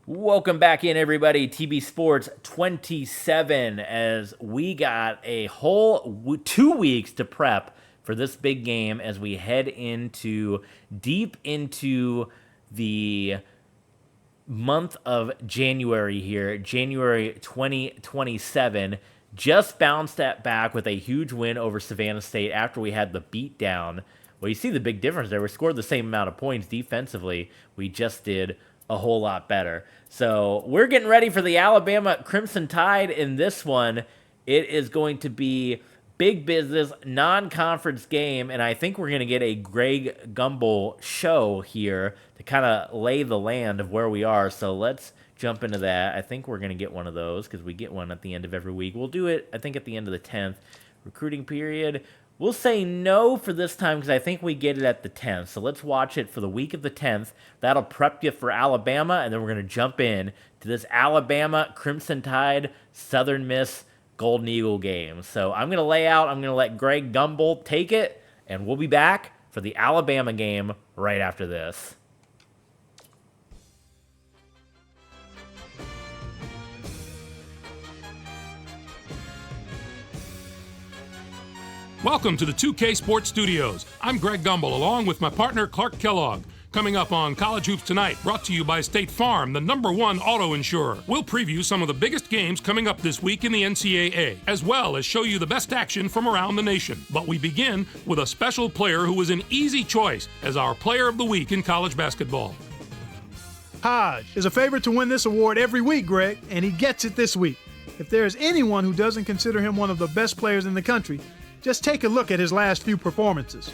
Welcome back in, everybody. TB Sports 27, as we got a whole 2 weeks to prep for this big game as we head deep into the month of January here, January 2027. Just bounced that back with a huge win over Savannah State after we had the beatdown. Well, you see the big difference there. We scored the same amount of points defensively. We just did a whole lot better. So we're getting ready for the Alabama Crimson Tide in this one. It is going to be big business, non-conference game, and I think we're going to get a Greg Gumbel show here to kind of lay the land of where we are. So let's jump into that. I think we're going to get one of those because we get one at the end of every week. We'll do it, I think, at the end of the 10th. Recruiting period. We'll say no for this time because I think we get it at the 10th. So let's watch it for the week of the 10th. That'll prep you for Alabama, and then we're going to jump in to this Alabama Crimson Tide Southern Miss Golden Eagle game. So I'm going to lay out. I'm going to let Greg Gumbel take it, and we'll be back for the Alabama game right after this. Welcome to the 2K Sports Studios. I'm Greg Gumbel, along with my partner Clark Kellogg. Coming up on College Hoops Tonight, brought to you by State Farm, the #1 auto insurer. We'll preview some of the biggest games coming up this week in the NCAA, as well as show you the best action from around the nation. But we begin with a special player who was an easy choice as our Player of the Week in college basketball. Hodge is a favorite to win this award every week, Greg, and he gets it this week. If there is anyone who doesn't consider him one of the best players in the country, just take a look at his last few performances.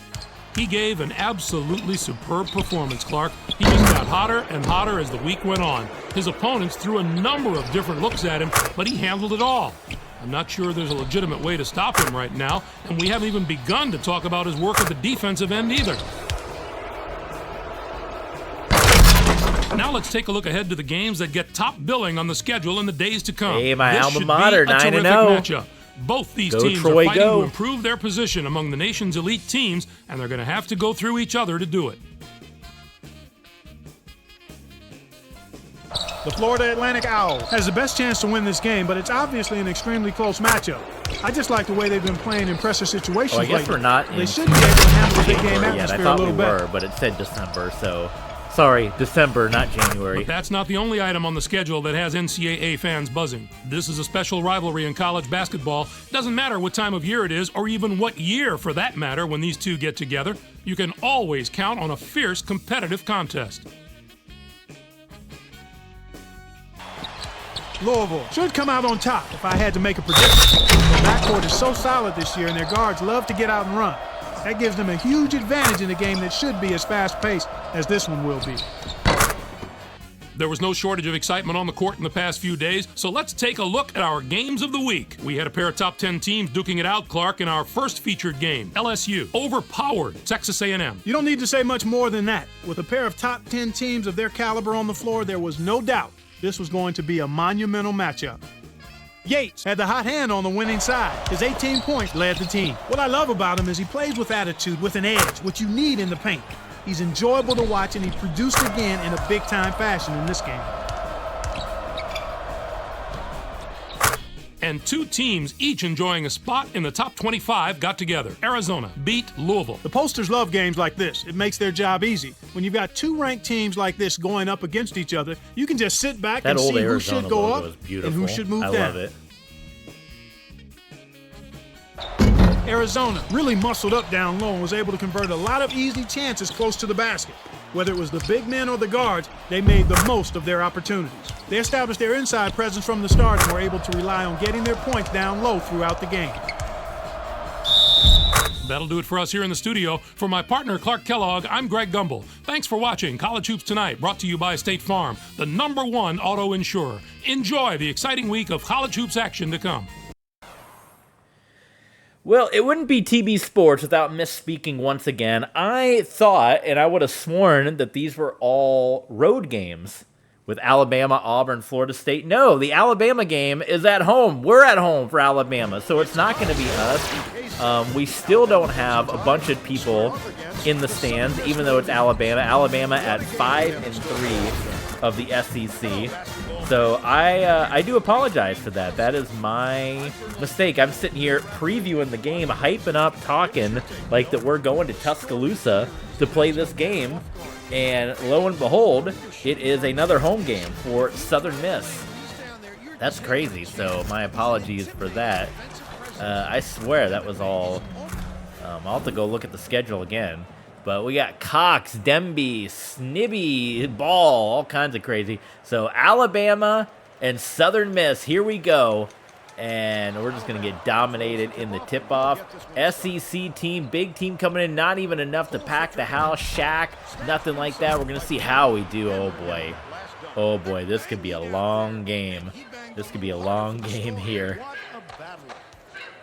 He gave an absolutely superb performance, Clark. He just got hotter and hotter as the week went on. His opponents threw a number of different looks at him, but he handled it all. I'm not sure there's a legitimate way to stop him right now, and we haven't even begun to talk about his work at the defensive end either. Now let's take a look ahead to the games that get top billing on the schedule in the days to come. Hey, my this alma should mater, be a 9-0. terrific matchup. Both these Go teams Troy, are fighting go. to improve their position among the nation's elite teams, and they're going to have to go through each other to do it. The Florida Atlantic Owls has the best chance to win this game, but it's obviously an extremely close matchup. I just like the way they've been playing in pressure situations Well, I guess lately. we're not They in should be able to handle the big game January yet. I atmosphere a thought we little were, better. but it said December, so sorry, December, not January. But that's not the only item on the schedule that has NCAA fans buzzing. This is a special rivalry in college basketball. Doesn't matter what time of year it is, or even what year for that matter, when these two get together. You can always count on a fierce competitive contest. Louisville should come out on top if I had to make a prediction. Their backcourt is so solid this year, and their guards love to get out and run. That gives them a huge advantage in a game that should be as fast-paced as this one will be. There was no shortage of excitement on the court in the past few days, so let's take a look at our games of the week. We had a pair of top 10 teams duking it out, Clark, in our first featured game. LSU overpowered Texas A&M. You don't need to say much more than that. With a pair of top 10 teams of their caliber on the floor, there was no doubt this was going to be a monumental matchup. Yates had the hot hand on the winning side. His 18 points led the team. What I love about him is he plays with attitude, with an edge, what you need in the paint. He's enjoyable to watch, and he produced again in a big-time fashion in this game. And two teams, each enjoying a spot in the top 25, got together. Arizona beat Louisville. The posters love games like this. It makes their job easy. When you've got two ranked teams like this going up against each other, you can just sit back That and old see who Arizona should go logo up is beautiful. and who should move I down. love it. Arizona really muscled up down low and was able to convert a lot of easy chances close to the basket. Whether it was the big men or the guards, they made the most of their opportunities. They established their inside presence from the start and were able to rely on getting their points down low throughout the game. That'll do it for us here in the studio. For my partner, Clark Kellogg, I'm Greg Gumbel. Thanks for watching College Hoops Tonight, brought to you by State Farm, the #1 auto insurer. Enjoy the exciting week of college hoops action to come. Well, it wouldn't be TB Sports without misspeaking once again. I thought, and I would have sworn, that these were all road games with Alabama, Auburn, Florida State. No, the Alabama game is at home. We're at home for Alabama, so it's not going to be us. We still don't have a bunch of people in the stands, even though it's Alabama. Alabama at 5-3. of the SEC. So I do apologize for that. That is my mistake. I'm sitting here previewing the game, hyping up, talking like that we're going to Tuscaloosa to play this game. And lo and behold, it is another home game for Southern Miss. That's crazy. So my apologies for that. I swear that was all. I'll have to go look at the schedule again. But we got Cox, Demby, Snibby, Ball, all kinds of crazy. So Alabama and Southern Miss, here we go. And we're just going to get dominated in the tip-off. SEC team, big team coming in, not even enough to pack the house. Shaq, nothing like that. We're going to see how we do. Oh, boy. Oh, boy, this could be a long game. This could be a long game here.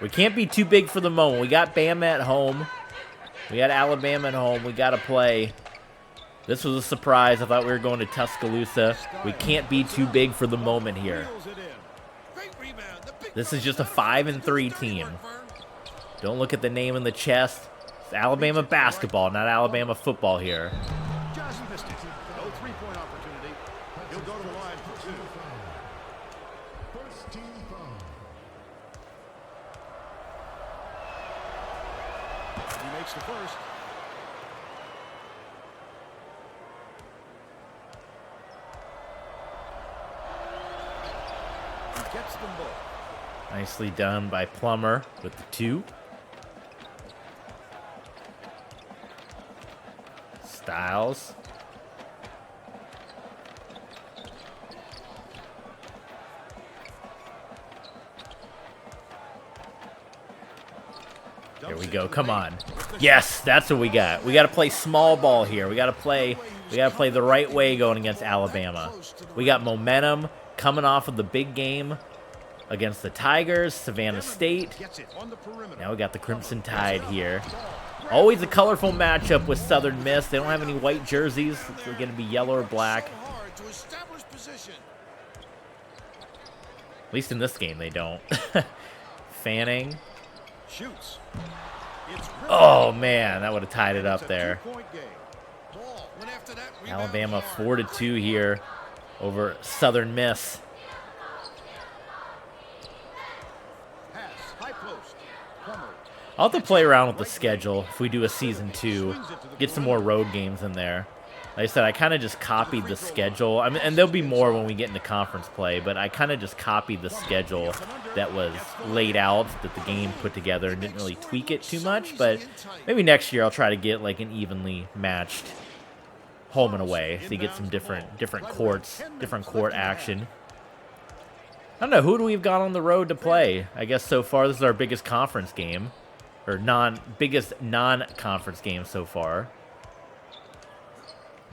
We can't be too big for the moment. We got Bama at home. We got Alabama at home. We got to play. This was a surprise. I thought we were going to Tuscaloosa. We can't be too big for the moment here. This is just a 5-3 team. Don't look at the name in the chest. It's Alabama basketball, not Alabama football here. Just missed it. No three-point opportunity. He'll go to the line for two. First team foul. He makes the first. He gets them both. Nicely done by Plummer with the 2. Styles. Here we go. Come on. Yes, that's what we got. We got to play small ball here. We got to play the right way going against Alabama. We got momentum coming off of the big game against the Tigers, Savannah State. Now we got the Crimson Tide here. Always a colorful matchup with Southern Miss. They don't have any white jerseys. They're going to be yellow or black. At least in this game, they don't. Fanning. Oh, man, that would have tied it up there. Alabama 4-2 here over Southern Miss. I'll have to play around with the schedule if we do a season 2. Get some more road games in there. Like I said, I kind of just copied the schedule. I mean, and there'll be more when we get into conference play, but I kind of just copied the schedule that was laid out, that the game put together, and didn't really tweak it too much. But maybe next year I'll try to get like an evenly matched home and away, so you get some different courts, different court action. I don't know, who do we've got on the road to play? I guess so far this is our biggest conference game. Or biggest non-conference game so far.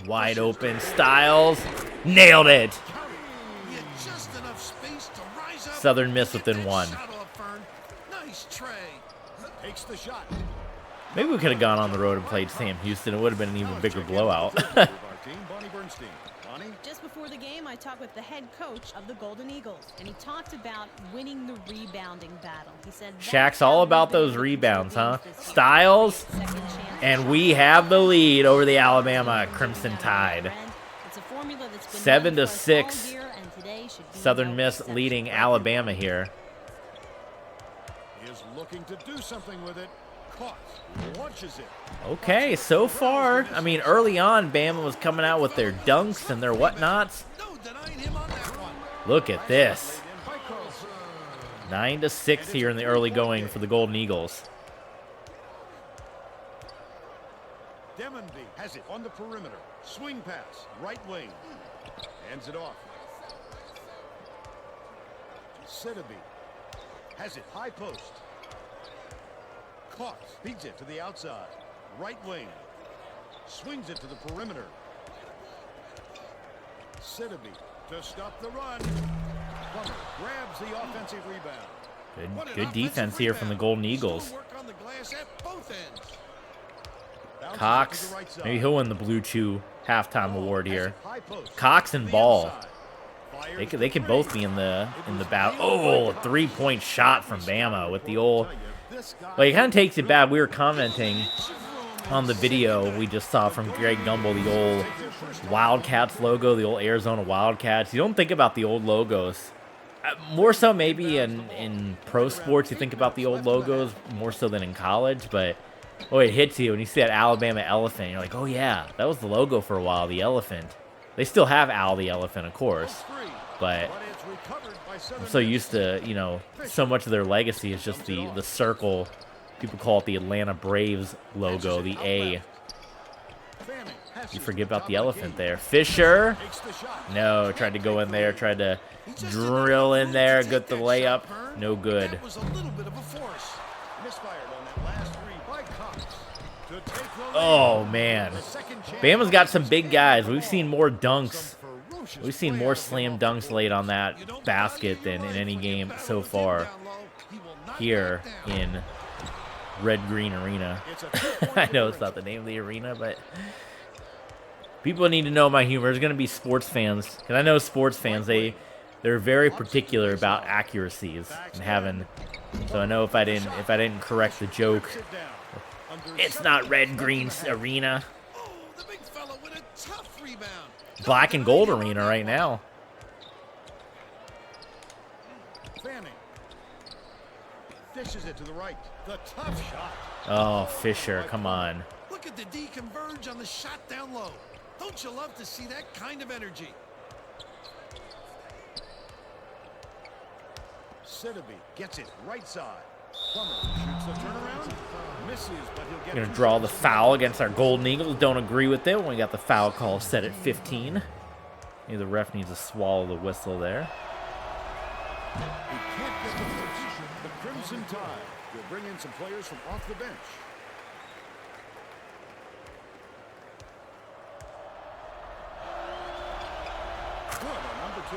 Wide open. Styles. Nailed it. Southern Miss within 1. Maybe we could have gone on the road and played Sam Houston. It would have been an even bigger blowout. Just before the game, I talked with the head coach of the Golden Eagles, and he talked about winning the rebounding battle. He said Shaq's all about those rebounds, huh? Styles, and we have the lead over the Alabama Crimson Tide. 7-6. Southern Miss leading Alabama here. Is looking to do something with it. Caught. Launches it. Okay, so far, I mean, early on, Bama was coming out with their dunks and their whatnots. Look at this. 9-6 here in the early going for the Golden Eagles. Demby has it on the perimeter. Swing pass, right wing. Hands it off. Siddiby has it high post. Caught, feeds it to the outside. Right wing. Swings it to the perimeter. Siddiby to stop the run. Plummer grabs the offensive rebound. Good defense here from the Golden Eagles. Cox, maybe he'll win the Blue Chew halftime award here. Cox and Ball. They can both be in the battle. Oh, a 3-point shot from Bama with the old. Well, he kind of takes it back. We were commenting on the video we just saw from Greg Gumbel, the old Wildcats logo, the old Arizona Wildcats. You don't think about the old logos. More so maybe in pro sports, you think about the old logos more so than in college, but oh, it hits you when you see that Alabama elephant. You're like, oh yeah, that was the logo for a while, the elephant. They still have Al the elephant, of course, but I'm so used to, you know, so much of their legacy is just the circle. People call it the Atlanta Braves logo, the A. You forget about the elephant there. Fisher. No, tried to go in there, tried to drill in there, get the layup. No good. Oh, man. Bama's got some big guys. We've seen more dunks. We've seen more slam dunks laid on that basket than in any game so far here in Red Green Arena. I know it's not the name of the arena, but people need to know my humor. There's going to be sports fans, because I know sports fans, they're very particular about accuracies and having. So I know if I didn't correct the joke, it's not Red Green Arena. Black and gold arena right now. Dishes it to the right. The tough shot. Oh, Fisher, come on. Look at the D converge on the shot down low. Don't you love to see that kind of energy? Sidibe gets it right side. Plummer shoots the turnaround. Misses, but he'll get. Gonna draw the foul against our Golden Eagles. Don't agree with it when we got the foul call set at 15. Maybe the ref needs to swallow the whistle there. He can't get the position. The Crimson Tide will bring in some players from off the bench. Good on number 2.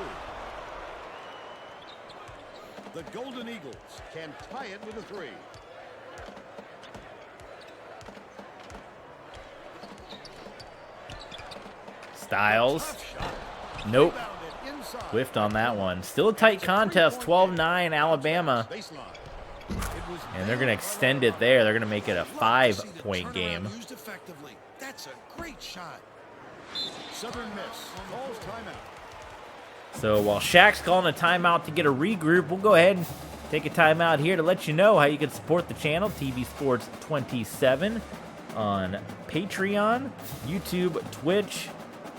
The Golden Eagles can tie it with a 3. Styles. Nope. Whiffed on that one. Still a tight contest, 12-9 Alabama. And they're going to extend it there. They're going to make it a 5-point game. That's a great shot. Southern Miss calls timeout. So while Shaq's calling a timeout to get a regroup, we'll go ahead and take a timeout here to let you know how you can support the channel, TV Sports 27, on Patreon, YouTube, Twitch,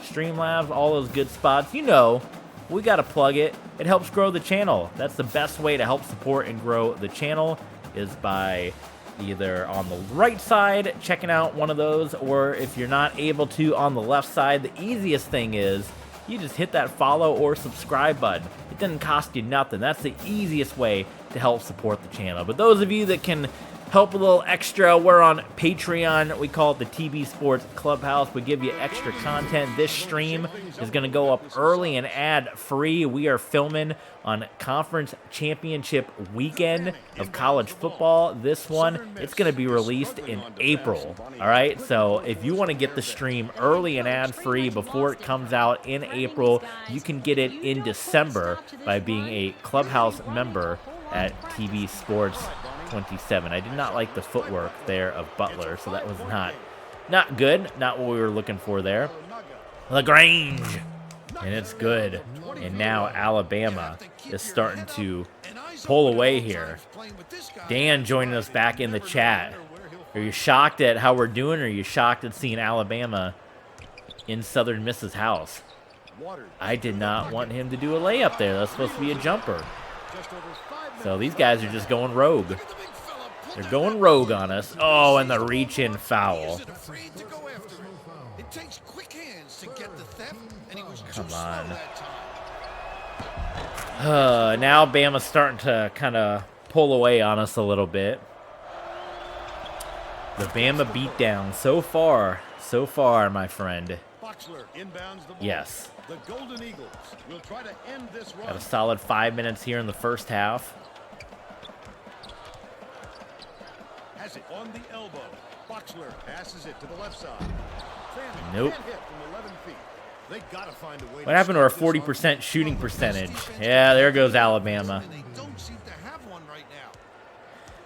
Streamlabs, all those good spots. You know, we got to plug it. It helps grow the channel. That's the best way to help support and grow the channel, is by either on the right side, checking out one of those, or if you're not able to, on the left side. The easiest thing is you just hit that follow or subscribe button. It doesn't cost you nothing. That's the easiest way to help support the channel. But those of you that can help a little extra, we're on Patreon. We call it the TB Sports Clubhouse. We give you extra content. This stream is going to go up early and ad-free. We are filming on Conference Championship weekend of college football. This one, it's going to be released in April. All right, so if you want to get the stream early and ad-free before it comes out in April, you can get it in December by being a Clubhouse member at TB Sports 27. I did not like the footwork there of Butler, so that was not good. Not what we were looking for there. LaGrange, and it's good. And now Alabama is starting to pull away here. Dan joining us back in the chat. Are you shocked at how we're doing, or are you shocked at seeing Alabama in Southern Miss's house? I did not want him to do a layup there. That's supposed to be a jumper. So these guys are just going rogue. They're going rogue on us. Oh, and the reach-in foul. Come on. Now Bama's starting to kind of pull away on us a little bit. The Bama beatdown so far, my friend. Yes. The Golden Eagles will try to end this run. Got a solid 5 minutes here in the first half. Has it on the elbow. Boxler passes it to the left side. Nope. Can't hit from 11 feet. They gotta find a way. What happened to our 40% shooting percentage? Yeah, there goes Alabama.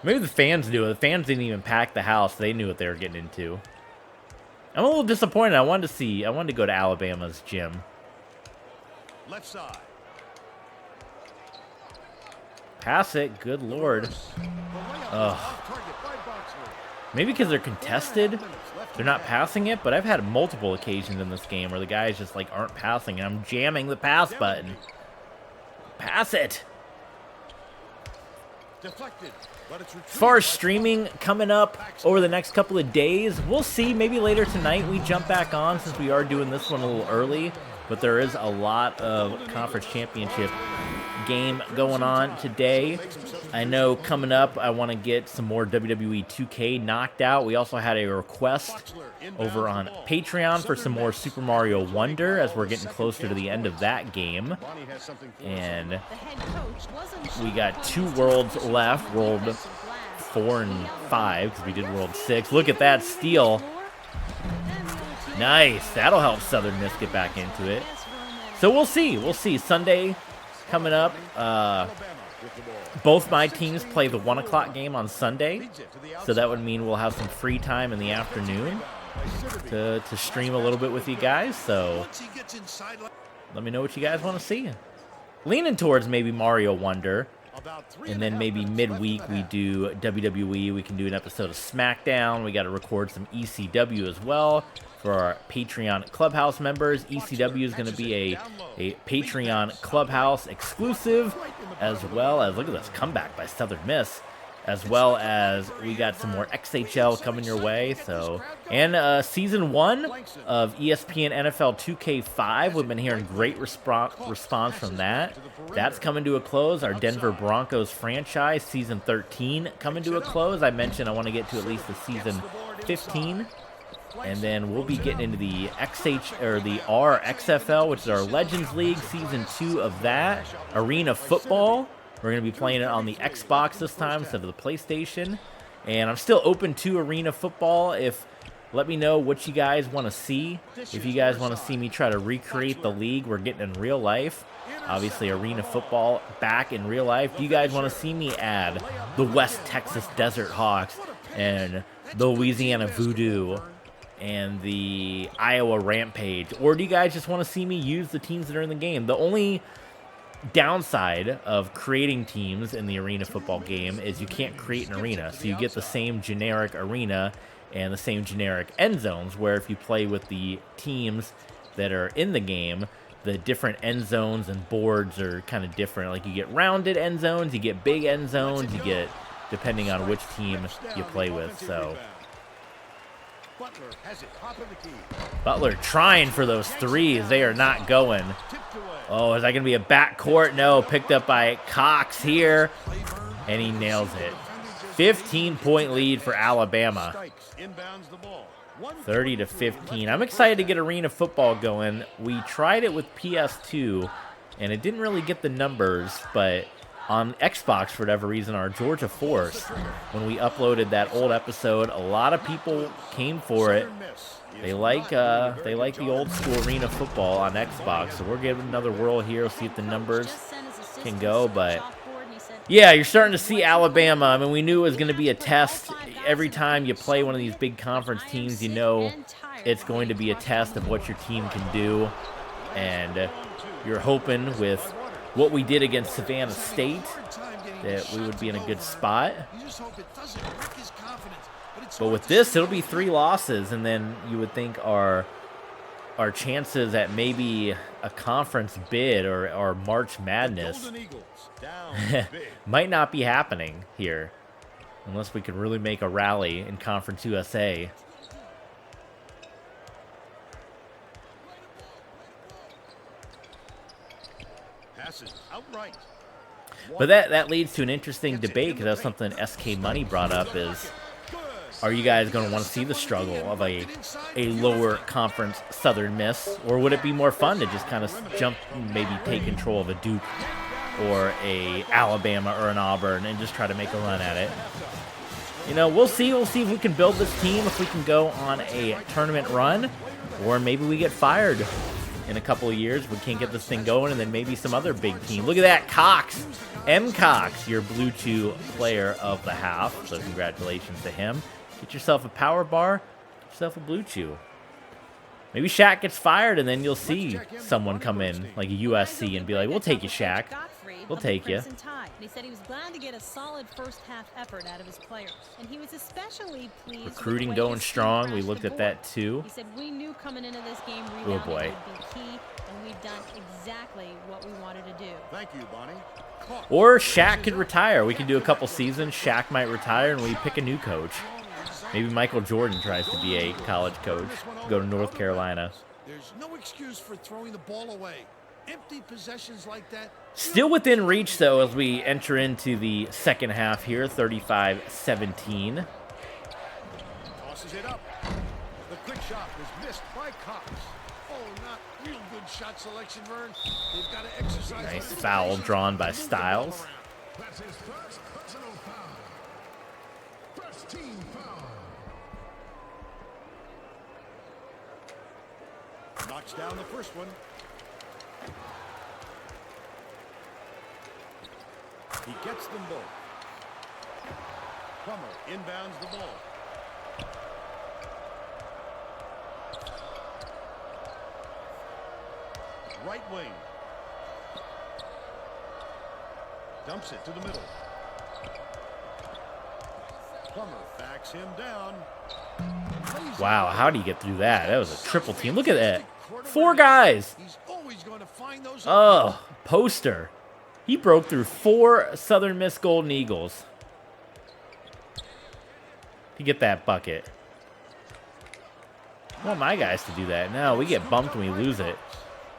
Maybe the fans knew it. The fans didn't even pack the house. They knew what they were getting into. I'm a little disappointed. I wanted to go to Alabama's gym. Left side. Pass it. Good Lord. Ugh. Maybe because they're contested, they're not passing it, but I've had multiple occasions in this game where the guys just like aren't passing, and I'm jamming the pass button. Pass it. Deflected, but it's As far as streaming coming up over the next couple of days, we'll see. Maybe later tonight we jump back on since we are doing this one a little early. But there is a lot of conference championship game going on today. I know coming up I want to get some more WWE 2K knocked out. We also had a request over on Patreon for some more Super Mario Wonder as we're getting closer to the end of that game. And we got 2 worlds left, World 4 and 5, because we did World 6. Look at that steal. Nice. That'll help Southern Miss get back into it. So we'll see. We'll see. Sunday coming up. Both my teams play the 1 o'clock game on Sunday. So that would mean we'll have some free time in the afternoon to stream a little bit with you guys. So let me know what you guys want to see. Leaning towards maybe Mario Wonder. And then maybe midweek we do WWE. We can do an episode of SmackDown. We got to record some ECW as well for our Patreon Clubhouse members. ECW is going to be a Patreon Clubhouse exclusive, as well as, look at this comeback by Southern Miss, as well as we got some more XHL coming your way. So, and season 1 of ESPN NFL 2K5, we've been hearing great response from that. That's coming to a close. Our Denver Broncos franchise, season 13, coming to a close. I mentioned I want to get to at least the season 15. And then we'll be getting into the XFL, which is our Legends League, season 2 of that. Arena Football. We're going to be playing it on the Xbox this time instead of the PlayStation. And I'm still open to Arena Football. Let me know what you guys want to see. If you guys want to see me try to recreate the league we're getting in real life, obviously Arena Football back in real life. Do you guys want to see me add the West Texas Desert Hawks and the Louisiana Voodoo and the Iowa Rampage? Or do you guys just want to see me use the teams that are in the game? The only downside of creating teams in the Arena Football game is you can't create an arena. So you get the same generic arena and the same generic end zones, where if you play with the teams that are in the game, the different end zones and boards are kind of different. Like you get rounded end zones, you get big end zones, you get depending on which team you play with. So Butler trying for those threes. They are not going. Oh, is that going to be a backcourt? No, picked up by Cox here, and he nails it. 15-point lead for Alabama. 30-15. I'm excited to get Arena Football going. We tried it with PS2, and it didn't really get the numbers, but on Xbox, for whatever reason, our Georgia Force, when we uploaded that old episode, a lot of people came for it. They like the old school Arena Football on Xbox, so we're giving another whirl here. We'll see if the numbers can go, but yeah, you're starting to see Alabama. I mean, we knew it was going to be a test. Every time you play one of these big conference teams, you know it's going to be a test of what your team can do, and you're hoping with what we did against Savannah State that we would be in a good spot. But with this, it'll be 3 losses, and then you would think our chances at maybe a conference bid or March Madness might not be happening here unless we could really make a rally in Conference USA. But that leads to an interesting debate, because that's something SK Money brought up is, are you guys going to want to see the struggle of a lower conference Southern Miss, or would it be more fun to just kind of jump and maybe take control of a Duke or a Alabama or an Auburn and just try to make a run at it? You know, we'll see. We'll see if we can build this team, if we can go on a tournament run, or maybe we get fired in a couple of years. We can't get this thing going, and then maybe some other big team. Look at that, Cox. M. Cox, your Blue Chew player of the half. So congratulations to him. Get yourself a power bar, get yourself a Blue Chew. Maybe Shaq gets fired, and then you'll see someone come in, like a USC, and be like, we'll take you, Shaq. We'll take you. He said he was glad to get a solid first half effort out of his players, and he was especially pleased. Recruiting going strong. We looked at that too. He said we knew coming into this game rebounding would be key, and we've done exactly what we wanted to do. Thank you, Bonnie. Or Shaq could retire. We could do a couple seasons. Shaq might retire, and we pick a new coach. Maybe Michael Jordan tries to be a college coach. Go to North Carolina. There's no excuse for throwing the ball away. Empty possessions like that. Still within reach, though, as we enter into the second half here, 35-17. Tosses it up. The quick shot was missed by Cox. Oh, not real good shot selection, Vern. They've got to exercise. Nice foul drawn by Styles. That's his first personal foul. First team foul. Knocks down the first one. He gets them both. Plummer inbounds the ball. Right wing. Dumps it to the middle. Plummer backs him down. Wow, how do you get through that? That was a triple team. Look at that. 4 guys. He's always going to find those. Oh, poster. He broke through 4 Southern Miss Golden Eagles to get that bucket. I want my guys to do that. No, we get bumped when we lose it.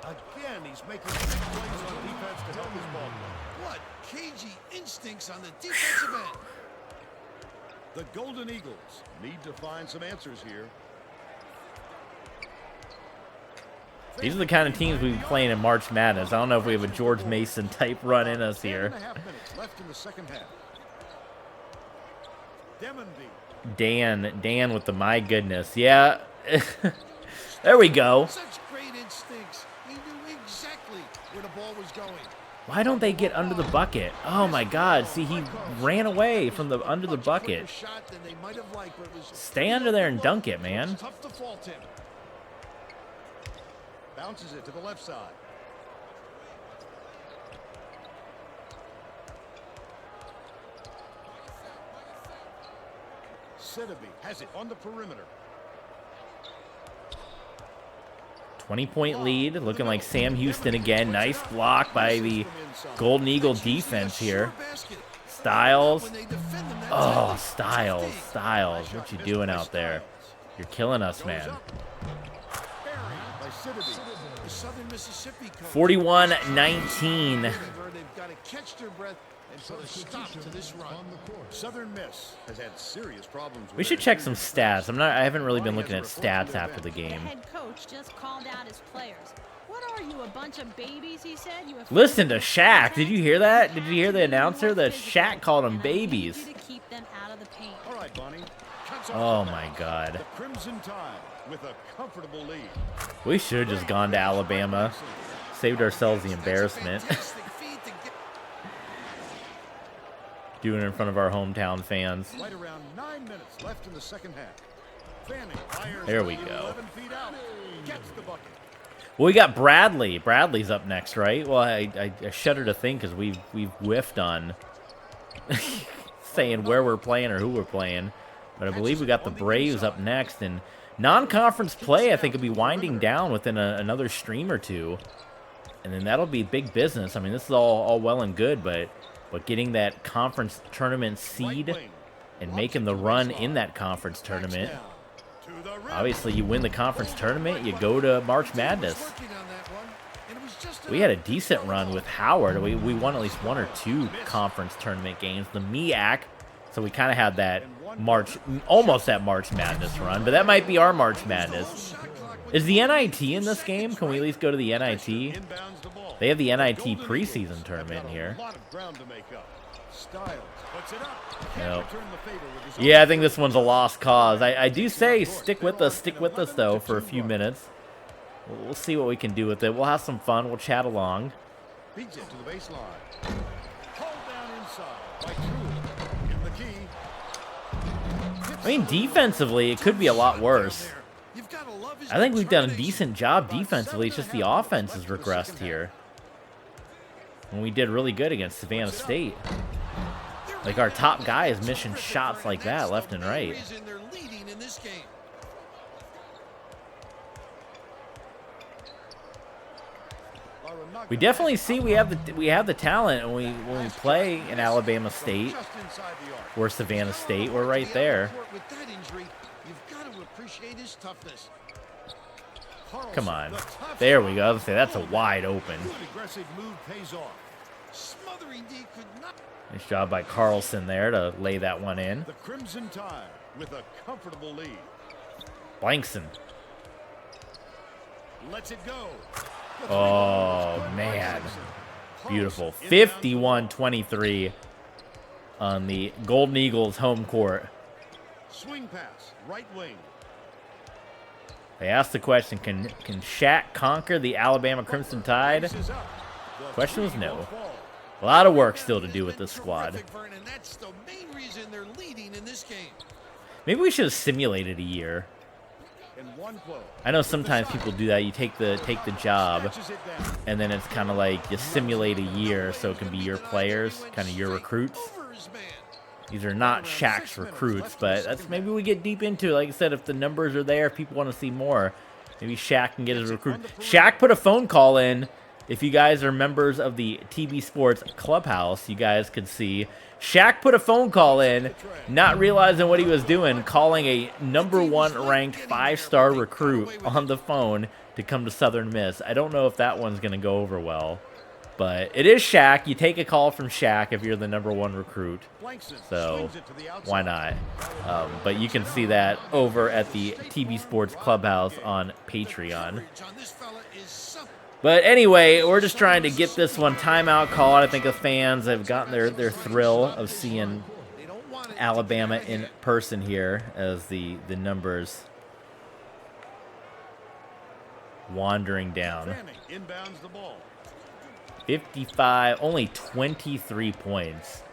Again, he's making big plays on defense to help his ball. What cagey instincts on the defensive end. The Golden Eagles need to find some answers here. These are the kind of teams we've been playing in March Madness. I don't know if we have a George Mason type run in us here. 10.5 minutes left in the second half. Dan with the my goodness. Yeah. There we go. Such great instincts. He knew exactly where the ball was going. Why don't they get under the bucket? Oh my God. See, he ran away from the under the bucket. Stay under there and dunk it, man. Tough to fault him. Bounces it to the left side. Sidibe has it on the perimeter. 20-point lead, looking like Sam Houston again. Nice block by the Golden Eagle defense here. Styles. Oh, Styles. Styles, what you doing out there? You're killing us, man. 41-19. They've got to catch their breath and put a stop to this run. Southern Miss has had serious problems. We should check some stats. I haven't really been looking at stats after the The game. head coach just called out his players. What are you, a bunch of babies, he said? You Listen to Shaq. Did you hear that? Did you hear the announcer? That Shaq called them babies. To keep them out of the paint. All right, Bonnie. Oh my God. The Crimson Tide with a comfortable lead. We should have just gone to Alabama. Saved ourselves the embarrassment. Doing it in front of our hometown fans. Right around 9 minutes left in the second half. Fanning fires There we go. 11 feet out. Gets the bucket. Well, we got Bradley. Bradley's up next, right? Well, I shudder to think because we've whiffed on saying where we're playing or who we're playing. But I believe we got the Braves up next. And non-conference play, I think, will be winding down within another stream or two. And then that'll be big business. I mean, this is all well and good, but getting that conference tournament seed and making the run in that conference tournament, obviously you win the conference tournament, you go to March Madness. We had a decent run with Howard. We won at least 1 or 2 conference tournament games, the MEAC, so we kind of had that almost that March Madness run, but that might be our March Madness. Is the NIT in this game? Can we at least go to the NIT? They have the NIT preseason tournament here. Nope. Yeah, I think this one's a lost cause. I do say stick with us though for a few minutes. We'll see what we can do with it. We'll have some fun. We'll chat along. Beats it to the baseline. Called down inside by True. In the key. I mean, defensively, it could be a lot worse. You've got to love his I think we've done a determination. decent job About defensively. It's just the 7.5 offense has left for the regressed second here. And we did really good against Savannah State. Like, our top guy is missing shots like that left and right. They're leading in this game. We definitely see we have the talent when we play in Alabama State or Savannah State. We're right there. With that injury, you've got to appreciate his toughness. Come on. There we go. I was gonna say, that's a wide open. Aggressive move pays off. Smothering D could not. Nice job by Carlson there to lay that one in. The Crimson Tide with a comfortable lead. Blankson. Lets it go. Oh, man. Beautiful. 51-23 on the Golden Eagles home court. Swing pass, right wing. They asked the question, can Shaq conquer the Alabama Crimson Tide? Question was no. A lot of work still to do with this squad. That's the main reason they're leading in this game. Maybe we should have simulated a year. I know sometimes people do that. You take the job, and then it's kind of like you simulate a year so it can be your players, kind of your recruits. These are not Shaq's recruits, but that's maybe we get deep into it. Like I said, if the numbers are there, if people want to see more, maybe Shaq can get his recruit. Shaq put a phone call in. If you guys are members of the TB Sports Clubhouse, you guys could see Shaq put a phone call in, not realizing what he was doing, calling a #1 ranked 5-star recruit on the phone to come to Southern Miss. I don't know if that one's going to go over well, but it is Shaq. You take a call from Shaq if you're the #1 recruit, so why not? But you can see that over at the TB Sports Clubhouse on Patreon. But anyway, we're just trying to get this one timeout called. I think the fans have gotten their thrill of seeing Alabama in person here as the numbers wandering down. 55, only 23 points.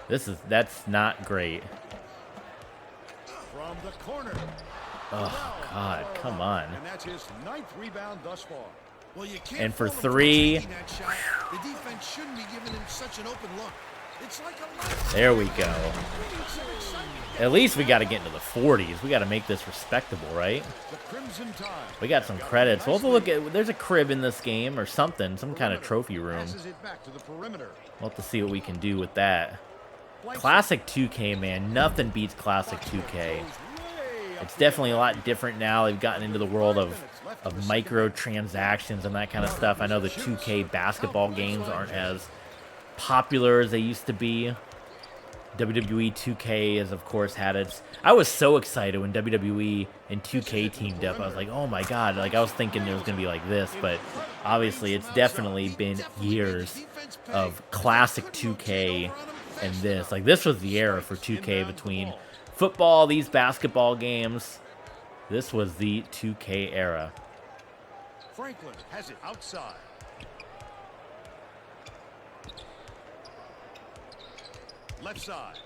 That's not great. From the corner. Oh God, come on. And that's his 9th rebound thus far. Well, you can't And for fault him 3. taking that shot. The defense shouldn't be giving him such an open look. It's like a There we go. At least we got to get into the 40s. We got to make this respectable, right? The Crimson Tide. We got some credits. We'll have to look at. There's a crib in this game or something, some kind of trophy room. Passes it back to the perimeter. We'll have to see what we can do with that. Classic 2K, man. Nothing beats Classic 2K. It's definitely a lot different now. They've gotten into the world of microtransactions and that kind of stuff. I know the 2K basketball games aren't as popular as they used to be. WWE 2K has, of course, had its... I was so excited when WWE and 2K teamed up. I was like, oh my God. Like, I was thinking it was going to be like this, but obviously it's definitely been years of classic 2K and this. Like, this was the era for 2K between football, these basketball games. This was the 2K era. Franklin has it outside. Left side.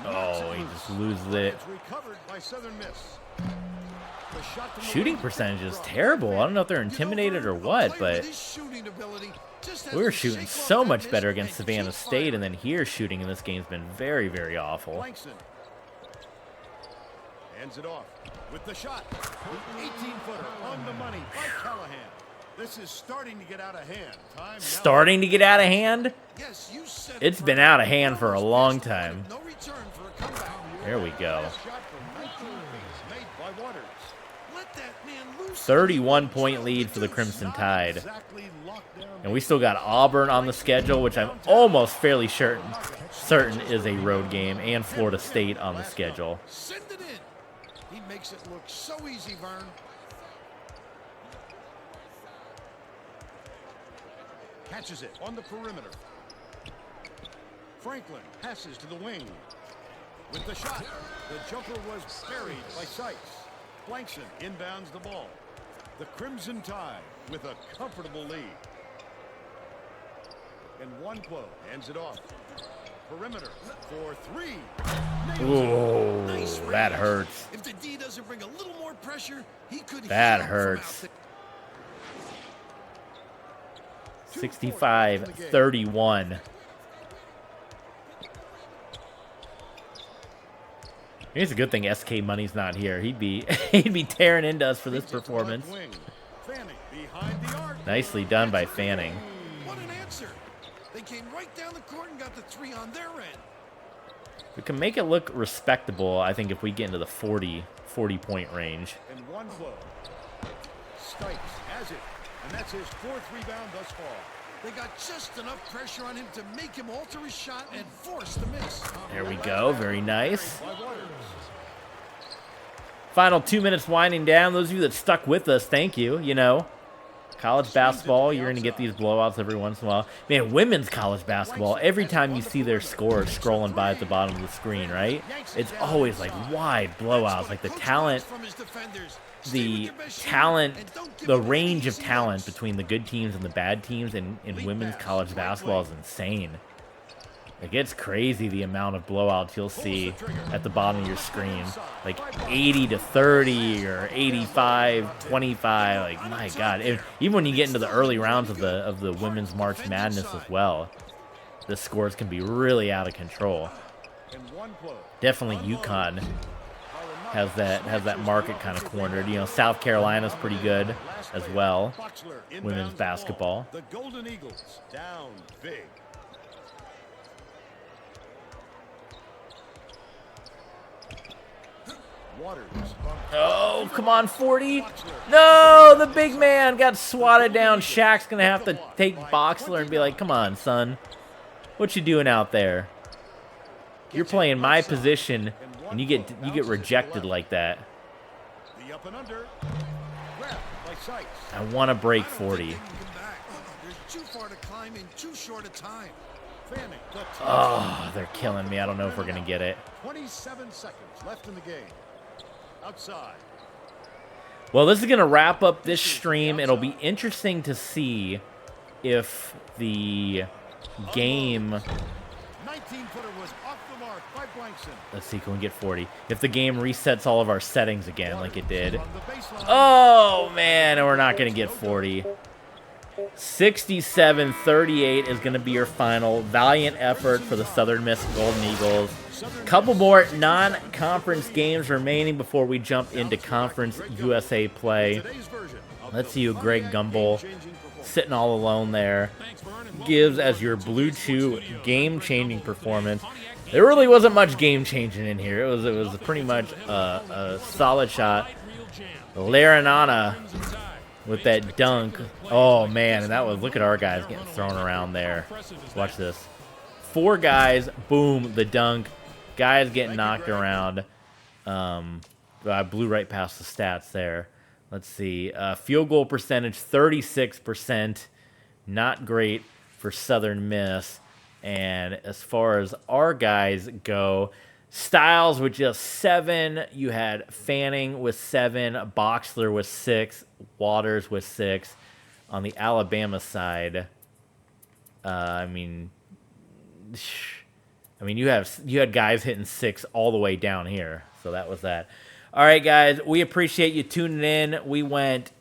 Oh, he just loses it. It's recovered by Southern Miss. The shot from the Shooting wing. percentage is terrible. I don't know if they're intimidated or what, but we were shooting so much better against Savannah State, and then here shooting in this game has been very, very awful. Blankson. Hands it off with the shot. 18-footer on the money by Callahan. This is starting to get out of hand. Time now. Starting to get out of hand? Yes, you said It's been out of hand for a long time. No return for a comeback. There we go. Shot from 19 feet made by Waters. Let that man loose. 31-point lead for the Crimson Tide. Exactly locked down. And we still got Auburn on the schedule, which I'm almost fairly certain is a road game, and Florida State on the schedule. Send it in. He makes it look so easy, Vern. Catches it on the perimeter. Franklin passes to the wing. With the shot, the jumper was buried by Sykes. Blankson inbounds the ball. The Crimson Tide with a comfortable lead. And Nwankwo hands it off. perimeter for three. Ooh, Nice that range. hurts. If the D doesn't bring a little more pressure, he could That heat up from hurts. out 65-31. It's a good thing SK Money's not here. He'd be tearing into us for this performance. Fanning behind the arc. Nicely done by Fanning. What an answer. They came right down the court and got the three on their end. We can make it look respectable, I think, if we get into the 40-point range. And one flow. Stites has it, and that's his fourth rebound thus far. They got just enough pressure on him to make him alter his shot and force the miss. There we go. Very nice. Final 2 minutes winding down. Those of you that stuck with us, thank you. You know, college basketball, you're going to get these blowouts every once in a while. Man, women's college basketball, every time you see their scores scrolling by at the bottom of the screen, right? It's always like wide blowouts. Like the talent, the range of talent between the good teams and the bad teams in women's college basketball is insane. Like, it's crazy the amount of blowouts you'll see at the bottom of your screen. Like 80-30 or 85-25. Like, my God. Even when you get into the early rounds of the women's March Madness as well, the scores can be really out of control. Definitely UConn has that market kind of cornered. You know, South Carolina's pretty good as well. Women's basketball. The Golden Eagles down big. Oh, come on, 40. No, the big man got swatted down. Shaq's going to have to take Boxler and be like, come on, son. What you doing out there? You're playing my position, and you get rejected like that. I want to break 40. Oh, they're killing me. I don't know if we're going to get it. 27 seconds left in the game. Outside. Well, this is going to wrap up this stream. It'll be interesting to see if the game... 19-footer was off the mark by Blankson. Let's see, can we get 40? If the game resets all of our settings again like it did. Oh, man, and we're not going to get 40. 67-38 is going to be your final. Valiant effort for the Southern Miss Golden Eagles. Couple more non-conference games remaining before we jump into Conference USA play. Let's see who Greg Gumbel, sitting all alone there, gives as your Blue Chew game-changing performance. There really wasn't much game-changing in here. It was pretty much a solid shot. Laranana with that dunk. Oh, man, and that was, look at our guys getting thrown around there. Watch this. 4 guys, boom, the dunk. Guys getting knocked around. I blew right past the stats there. Let's see. Field goal percentage, 36%. Not great for Southern Miss. And as far as our guys go, Styles with just 7. You had Fanning with 7. Boxler with 6. Waters with 6. On the Alabama side, I mean, you had guys hitting 6 all the way down here. So that was that. All right, guys, we appreciate you tuning in. We went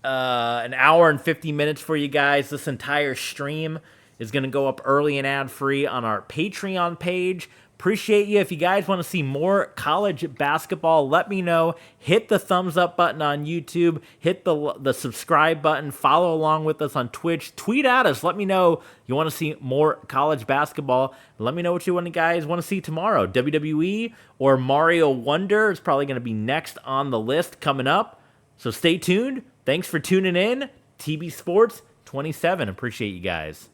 an hour and 50 minutes for you guys. This entire stream is going to go up early and ad-free on our Patreon page. Appreciate you. If you guys want to see more college basketball, let me know. Hit the thumbs up button on YouTube. Hit the subscribe button. Follow along with us on Twitch. Tweet at us. Let me know you want to see more college basketball. Let me know what you guys want to see tomorrow. WWE or Mario Wonder is probably going to be next on the list coming up. So stay tuned. Thanks for tuning in. TB Sports 27. Appreciate you guys.